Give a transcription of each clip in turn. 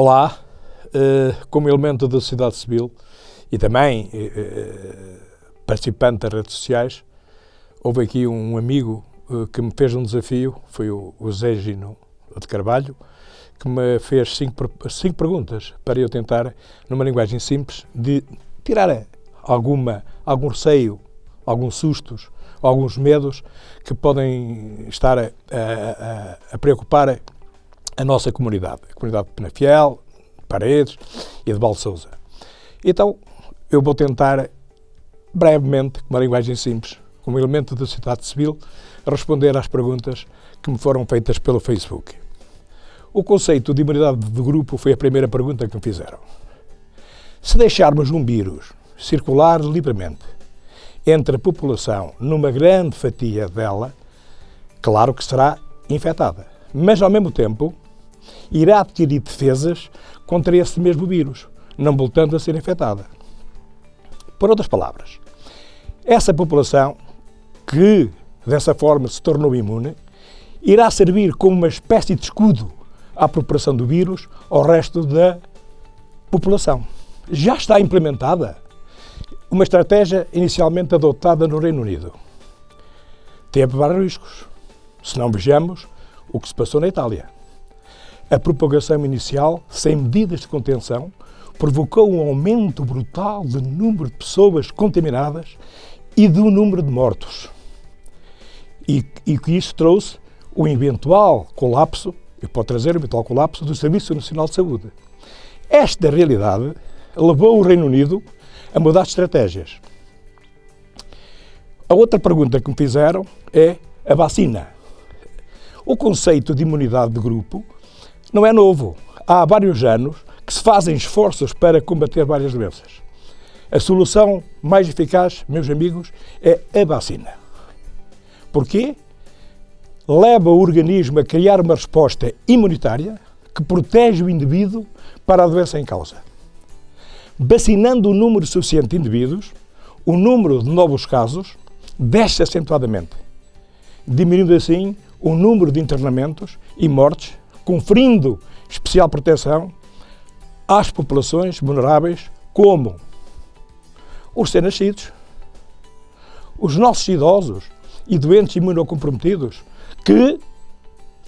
Olá, como elemento da sociedade civil e também participante das redes sociais, houve aqui um amigo que me fez um desafio, foi o José Gino de Carvalho, que me fez cinco perguntas para eu tentar, numa linguagem simples, de tirar algum receio, alguns sustos, alguns medos que podem estar a preocupar a nossa comunidade, a comunidade de Penafiel, de Paredes e de Valsousa. Então, eu vou tentar, brevemente, com uma linguagem simples, como elemento da sociedade civil, responder às perguntas que me foram feitas pelo Facebook. O conceito de imunidade de grupo foi a primeira pergunta que me fizeram. Se deixarmos um vírus circular livremente entre a população, numa grande fatia dela, claro que será infectada, mas ao mesmo tempo irá adquirir defesas contra esse mesmo vírus, não voltando a ser infectada. Por outras palavras, essa população que dessa forma se tornou imune irá servir como uma espécie de escudo à propagação do vírus ao resto da população. Já está implementada uma estratégia inicialmente adotada no Reino Unido. Teve vários riscos, se não vejamos o que se passou na Itália. A propagação inicial, sem medidas de contenção, provocou um aumento brutal do número de pessoas contaminadas e do número de mortos. E que isso trouxe o eventual colapso, do Serviço Nacional de Saúde. Esta realidade levou o Reino Unido a mudar de estratégias. A outra pergunta que me fizeram é a vacina. O conceito de imunidade de grupo não é novo. Há vários anos que se fazem esforços para combater várias doenças. A solução mais eficaz, meus amigos, é a vacina. Porquê? Leva o organismo a criar uma resposta imunitária que protege o indivíduo para a doença em causa. Vacinando um número suficiente de indivíduos, o número de novos casos desce acentuadamente, diminuindo assim o número de internamentos e mortes, conferindo especial proteção às populações vulneráveis, como os recém-nascidos, os nossos idosos e doentes imunocomprometidos que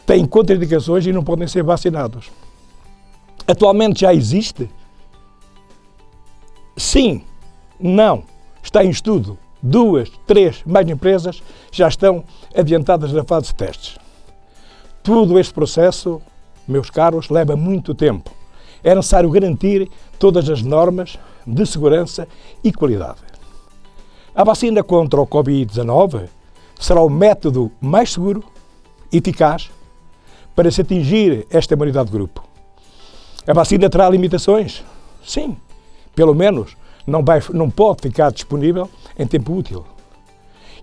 têm contraindicações e não podem ser vacinados. Atualmente já existe? Sim, não. Está em estudo. 2, 3, mais empresas já estão adiantadas na fase de testes. Todo este processo, meus caros, leva muito tempo. É necessário garantir todas as normas de segurança e qualidade. A vacina contra o Covid-19 será o método mais seguro e eficaz para se atingir esta imunidade de grupo. A vacina terá limitações? Sim. Pelo menos não pode ficar disponível em tempo útil.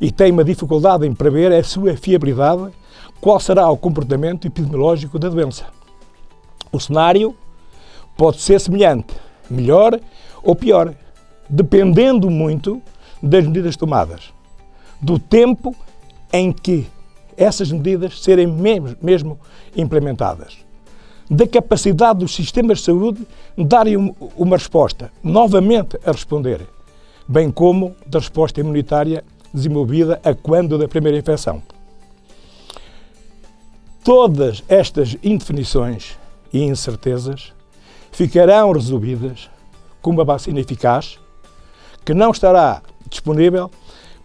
E tem uma dificuldade em prever a sua fiabilidade, qual será o comportamento epidemiológico da doença. O cenário pode ser semelhante, melhor ou pior, dependendo muito das medidas tomadas, do tempo em que essas medidas serem mesmo implementadas, da capacidade dos sistemas de saúde darem uma resposta, novamente a responder, bem como da resposta imunitária desenvolvida a quando da primeira infecção. Todas estas indefinições e incertezas ficarão resolvidas com uma vacina eficaz que não estará disponível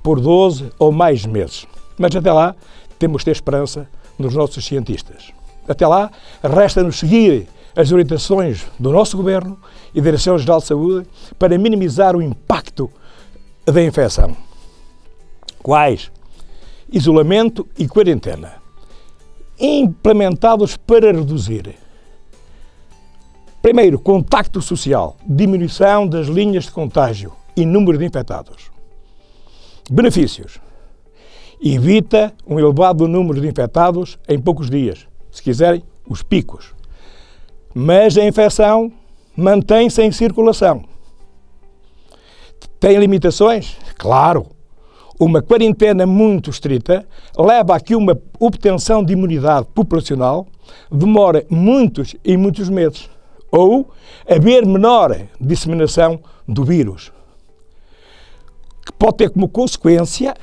por 12 ou mais meses. Mas até lá temos de ter esperança nos nossos cientistas. Até lá, resta-nos seguir as orientações do nosso Governo e da Direção-Geral de Saúde para minimizar o impacto da infecção. Quais? Isolamento e quarentena, implementados para reduzir, primeiro, contacto social, diminuição das linhas de contágio e número de infectados. Benefícios. Evita um elevado número de infectados em poucos dias, se quiserem, os picos. Mas a infecção mantém-se em circulação. Tem limitações? Claro. Uma quarentena muito estrita leva a que uma obtenção de imunidade populacional demora muitos e muitos meses. ou haver menor disseminação do vírus, que pode ter como consequência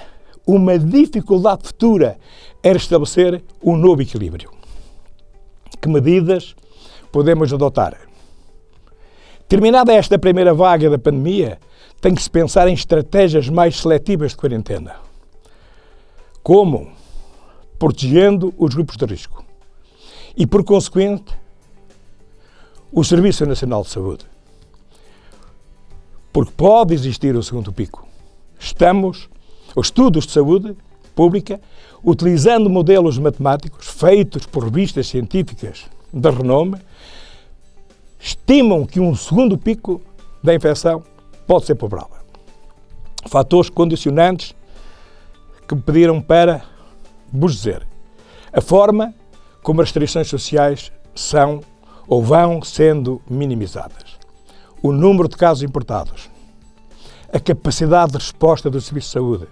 uma dificuldade futura em restabelecer um novo equilíbrio. Que medidas podemos adotar? Terminada esta primeira vaga da pandemia, tem que se pensar em estratégias mais seletivas de quarentena. Como? Protegendo os grupos de risco. E, por consequente, o Serviço Nacional de Saúde. Porque pode existir um segundo pico. Os estudos de saúde pública, utilizando modelos matemáticos feitos por revistas científicas de renome, estimam que um segundo pico da infecção pode ser provável. Fatores condicionantes que me pediram para vos dizer a forma como as restrições sociais são ou vão sendo minimizadas, o número de casos importados, a capacidade de resposta do Serviço de Saúde,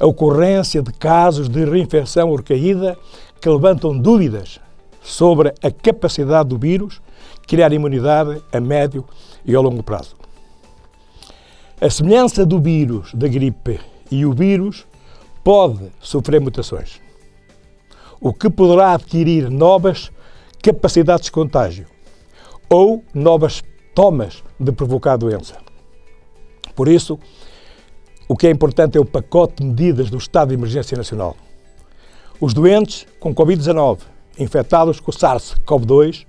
a ocorrência de casos de reinfecção ou recaída que levantam dúvidas sobre a capacidade do vírus criar imunidade a médio e ao longo prazo. A semelhança do vírus da gripe e o vírus pode sofrer mutações, o que poderá adquirir novas capacidades de contágio ou novas tomas de provocar a doença. Por isso, o que é importante é o pacote de medidas do Estado de Emergência Nacional. Os doentes com Covid-19, infectados com SARS-CoV-2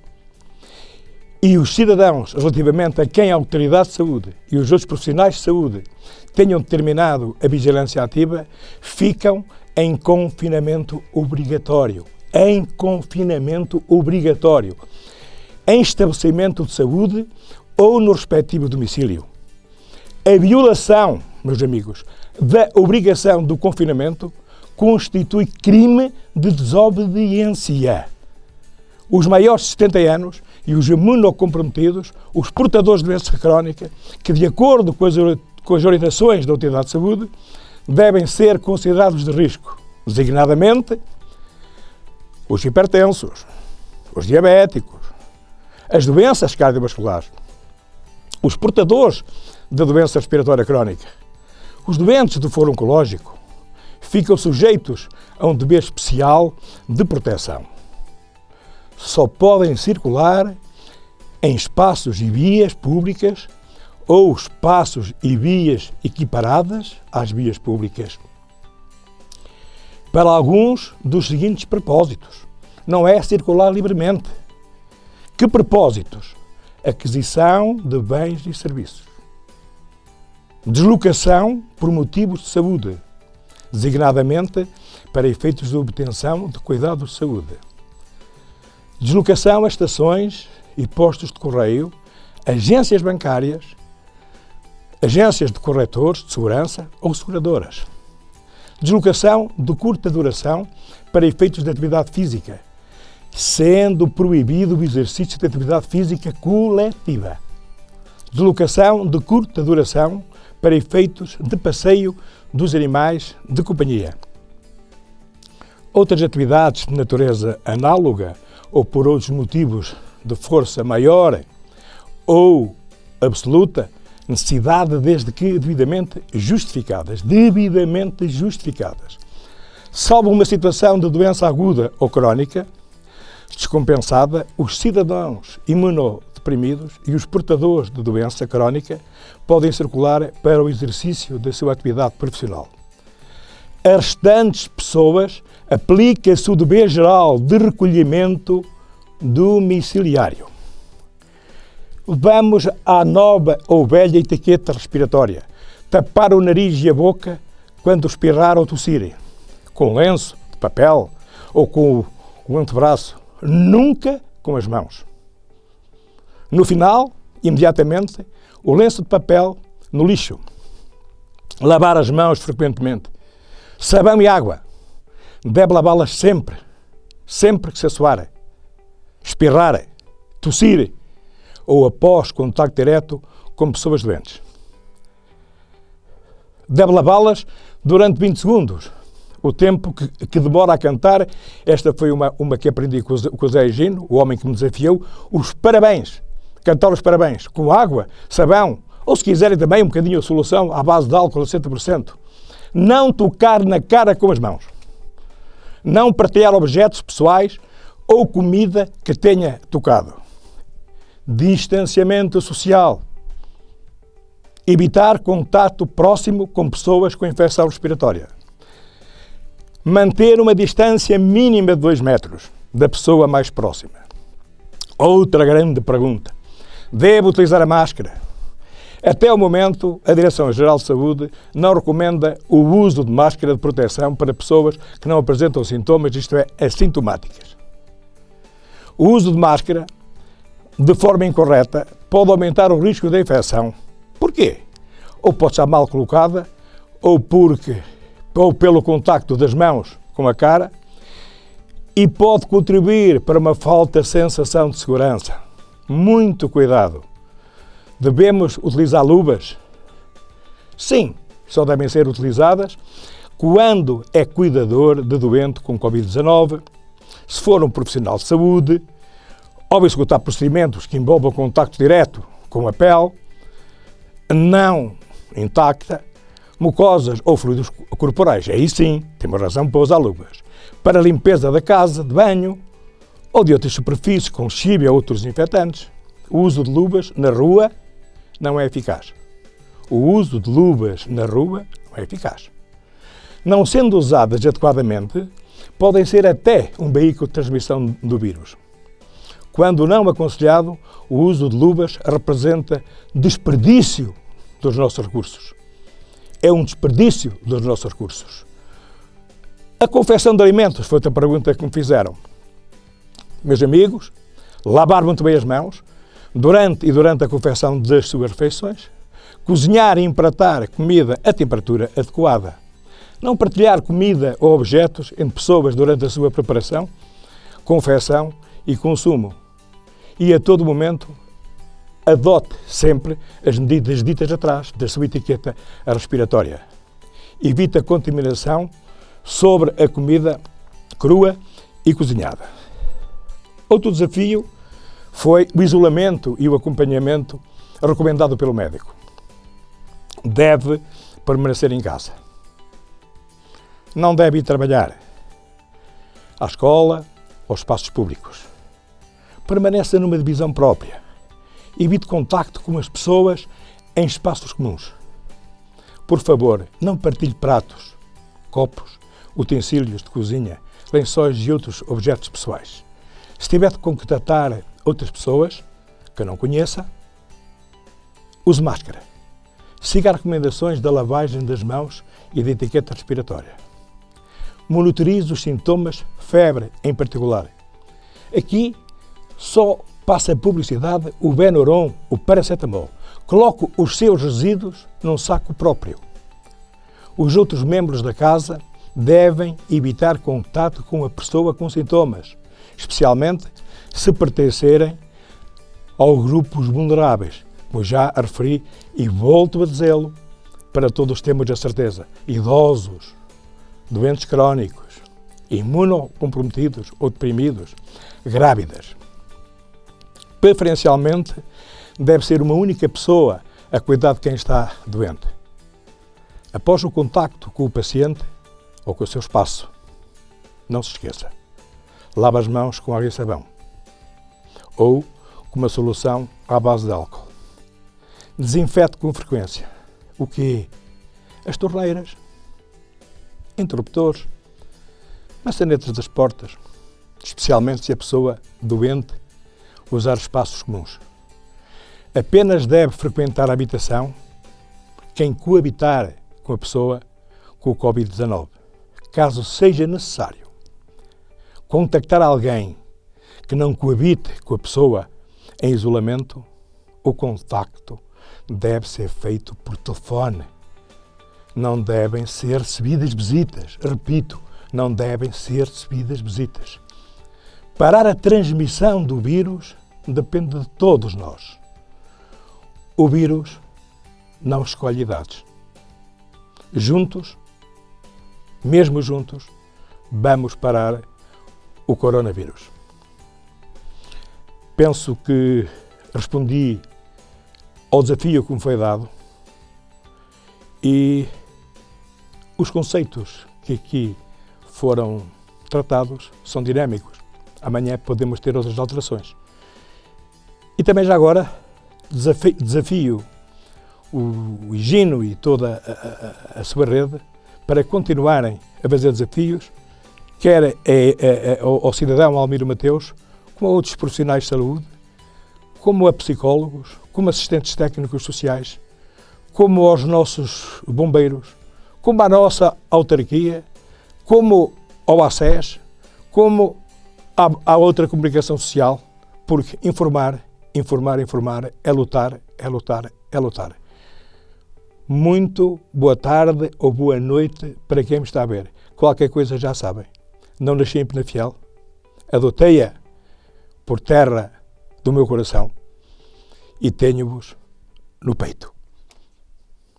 e os cidadãos relativamente a quem a Autoridade de Saúde e os outros profissionais de saúde tenham determinado a vigilância ativa, ficam em confinamento obrigatório. Em confinamento obrigatório. Em estabelecimento de saúde ou no respectivo domicílio. A violação, meus amigos, da obrigação do confinamento constitui crime de desobediência. Os maiores de 70 anos e os imunocomprometidos, os portadores de doença crónica, que de acordo com as orientações da Autoridade de Saúde, devem ser considerados de risco, designadamente os hipertensos, os diabéticos, as doenças cardiovasculares, os portadores da doença respiratória crónica, os doentes do foro oncológico, ficam sujeitos a um dever especial de proteção. Só podem circular em espaços e vias públicas ou espaços e vias equiparadas às vias públicas. Para alguns dos seguintes propósitos. Não é circular livremente. Que propósitos? Aquisição de bens e serviços. Deslocação por motivos de saúde, designadamente para efeitos de obtenção de cuidados de saúde. Deslocação a estações e postos de correio, agências bancárias, agências de corretores de segurança ou seguradoras. Deslocação de curta duração para efeitos de atividade física, sendo proibido o exercício de atividade física coletiva. Deslocação de curta duração para efeitos de passeio dos animais de companhia. Outras atividades de natureza análoga ou por outros motivos de força maior ou absoluta, necessidade desde que devidamente justificadas. Salvo uma situação de doença aguda ou crónica, descompensada, os cidadãos imunodeprimidos e os portadores de doença crónica podem circular para o exercício da sua atividade profissional. As restantes pessoas aplica-se o dever geral de recolhimento domiciliário. Vamos à nova ou velha etiqueta respiratória. Tapar o nariz e a boca quando espirrar ou tossir, com lenço de papel ou com o antebraço, nunca com as mãos. No final, imediatamente, o lenço de papel no lixo. Lavar as mãos frequentemente. Sabão e água. Deve lavá-las sempre que se assoar, espirrar, tossir ou após contacto direto com pessoas doentes. Deve lavá-las durante 20 segundos, o tempo que demora a cantar. Esta foi uma que aprendi com o Zé Higino, o homem que me desafiou. Os parabéns cantar os parabéns com água, sabão, ou se quiserem também um bocadinho a solução à base de álcool a 60%. Não tocar na cara com as mãos. Não partilhar objetos pessoais ou comida que tenha tocado. Distanciamento social. Evitar contato próximo com pessoas com infecção respiratória. Manter uma distância mínima de 2 metros da pessoa mais próxima. Outra grande pergunta. Deve utilizar a máscara? Até o momento, a Direção-Geral de Saúde não recomenda o uso de máscara de proteção para pessoas que não apresentam sintomas, isto é, assintomáticas. O uso de máscara, de forma incorreta, pode aumentar o risco de infecção. Porquê? Ou pode estar mal colocada, ou pelo contacto das mãos com a cara, e pode contribuir para uma falta de sensação de segurança. Muito cuidado! Devemos utilizar luvas? Sim, só devem ser utilizadas quando é cuidador de doente com Covid-19, se for um profissional de saúde, ou executar procedimentos que envolvam contacto direto com a pele, não intacta, mucosas ou fluidos corporais. Aí sim, temos razão para usar luvas. Para a limpeza da casa, de banho ou de outras superfícies, com lexívia ou outros desinfetantes. O uso de luvas na rua não é eficaz. O uso de luvas na rua não é eficaz. Não sendo usadas adequadamente, podem ser até um veículo de transmissão do vírus. Quando não aconselhado, o uso de luvas representa desperdício dos nossos recursos. É um desperdício dos nossos recursos. A confecção de alimentos foi outra pergunta que me fizeram. Meus amigos, lavar muito bem as mãos, durante a confecção das suas refeições, cozinhar e empratar comida a temperatura adequada, não partilhar comida ou objetos entre pessoas durante a sua preparação, confecção e consumo. E a todo momento, adote sempre as medidas ditas atrás da sua etiqueta respiratória. Evite a contaminação sobre a comida crua e cozinhada. Outro desafio foi o isolamento e o acompanhamento recomendado pelo médico. Deve permanecer em casa. Não deve ir trabalhar à escola ou espaços públicos. Permaneça numa divisão própria. Evite contacto com as pessoas em espaços comuns. Por favor, não partilhe pratos, copos, utensílios de cozinha, lençóis e outros objetos pessoais. Se tiver de contatar outras pessoas que não conheça, use máscara. Siga as recomendações da lavagem das mãos e da etiqueta respiratória. Monitorize os sintomas, febre em particular. Aqui só passa a publicidade o Benuron, o paracetamol. Coloque os seus resíduos num saco próprio. Os outros membros da casa devem evitar contato com a pessoa com sintomas, especialmente se pertencerem aos grupos vulneráveis, como já referi e volto a dizê-lo, para todos temos a certeza, idosos, doentes crónicos, imunocomprometidos ou deprimidos, grávidas. Preferencialmente, deve ser uma única pessoa a cuidar de quem está doente. Após o contacto com o paciente ou com o seu espaço, não se esqueça, lave as mãos com água e sabão ou com uma solução à base de álcool. Desinfete com frequência. O quê? As torneiras, interruptores, maçanetas das portas, especialmente se a pessoa doente usar espaços comuns. Apenas deve frequentar a habitação quem coabitar com a pessoa com o Covid-19. Caso seja necessário contactar alguém que não coabite com a pessoa em isolamento, o contacto deve ser feito por telefone. Não devem ser recebidas visitas. Repito, não devem ser recebidas visitas. Parar a transmissão do vírus depende de todos nós. O vírus não escolhe idades. Juntos, mesmo juntos, vamos parar o coronavírus. Penso que respondi ao desafio que me foi dado e os conceitos que aqui foram tratados são dinâmicos. Amanhã podemos ter outras alterações. E também já agora desafio o Higino e toda a sua rede para continuarem a fazer desafios, quer ao cidadão Almiro Mateus, como a outros profissionais de saúde, como a psicólogos, como assistentes técnicos sociais, como aos nossos bombeiros, como à nossa autarquia, como ao ACES, como à outra comunicação social, porque informar é lutar, é lutar, é lutar. Muito boa tarde ou boa noite para quem me está a ver. Qualquer coisa já sabem. Não nasci em Penafiel, adotei-a por terra do meu coração e tenho-vos no peito.